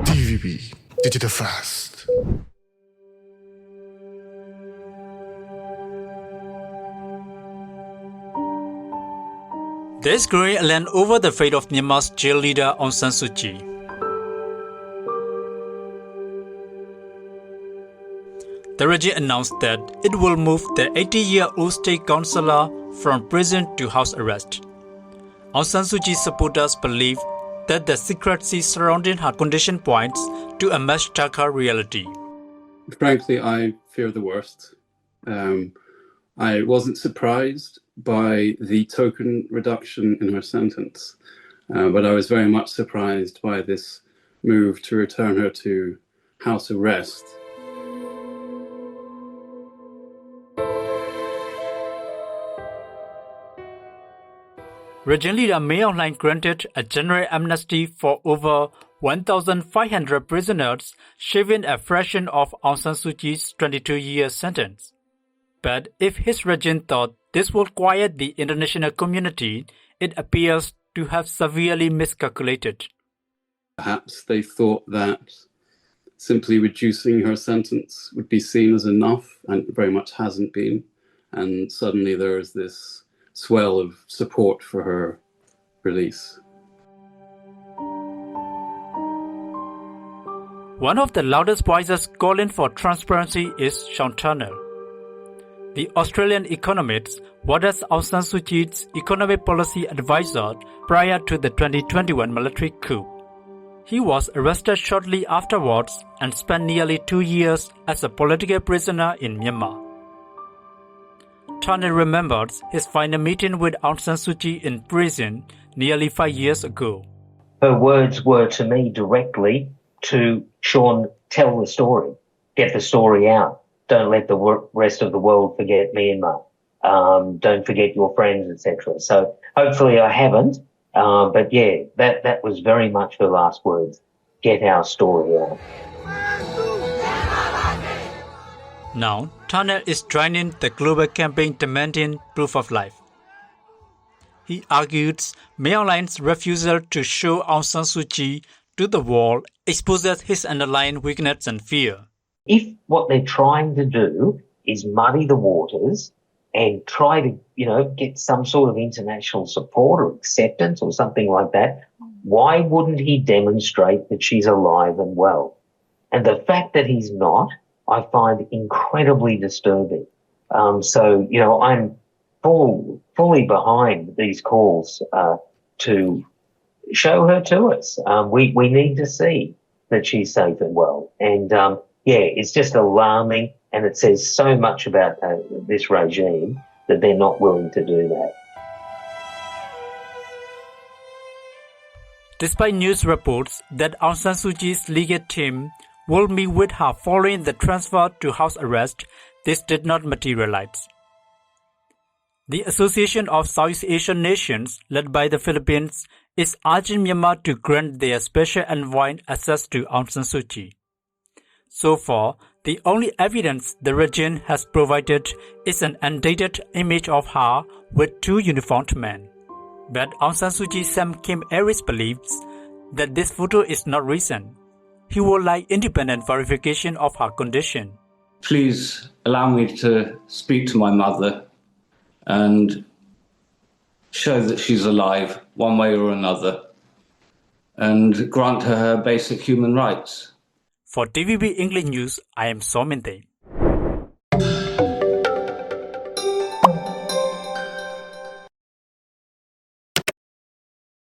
DVB Digital Fast. There is growing alarm over the fate of Myanmar's jail leader Aung San Suu Kyi. The regime announced that it will move the 80-year-old state councillor from prison to house arrest. Aung San Suu Kyi's supporters believe that the secrecy surrounding her condition points to a much darker reality. Frankly, I fear the worst. I wasn't surprised by the token reduction in her sentence, but I was very much surprised by this move to return her to house arrest. Regime leader Aung San granted a general amnesty for over 1,500 prisoners, shaving a fraction of Aung San Suu Kyi's 22-year sentence. But if his regime thought this would quiet the international community, it appears to have severely miscalculated. Perhaps they thought that simply reducing her sentence would be seen as enough, and it very much hasn't been. And suddenly there is this swell of support for her release. One of the loudest voices calling for transparency is Sean Turnell. The Australian economist was Aung San Suu Kyi's economic policy advisor prior to the 2021 military coup. He was arrested shortly afterwards and spent nearly 2 years as a political prisoner in Myanmar. Turnell remembers his final meeting with Aung San Suu Kyi in prison nearly 5 years ago. Her words were to me directly to Sean, tell the story, get the story out. Don't let the rest of the world forget Myanmar. Don't forget your friends, etc. So hopefully I haven't. But yeah, that was very much her last words. Get our story out. Now, Turnell is joining the global campaign demanding proof of life. He argues Aung San's refusal to show Aung San Suu Kyi to the world exposes his underlying weakness and fear. If what they're trying to do is muddy the waters and try to, get some sort of international support or acceptance or something like that, why wouldn't he demonstrate that she's alive and well? And the fact that he's not, I find incredibly disturbing. So, I'm fully behind these calls to show her to us. We need to see that she's safe and well. And it's just alarming, and it says so much about this regime that they're not willing to do that. Despite news reports that Aung San Suu Kyi's legal team will meet with her following the transfer to house arrest, this did not materialize. The Association of Southeast Asian Nations, led by the Philippines, is urging Myanmar to grant their special envoy access to Aung San Suu Kyi. So far, the only evidence the regime has provided is an undated image of her with 2 uniformed men. But Aung San Suu Kyi's Sam Kim Aris believes that this photo is not recent. He would like independent verification of her condition. Please allow me to speak to my mother and show that she's alive one way or another and grant her her basic human rights. For DVB English News, I am Sominte.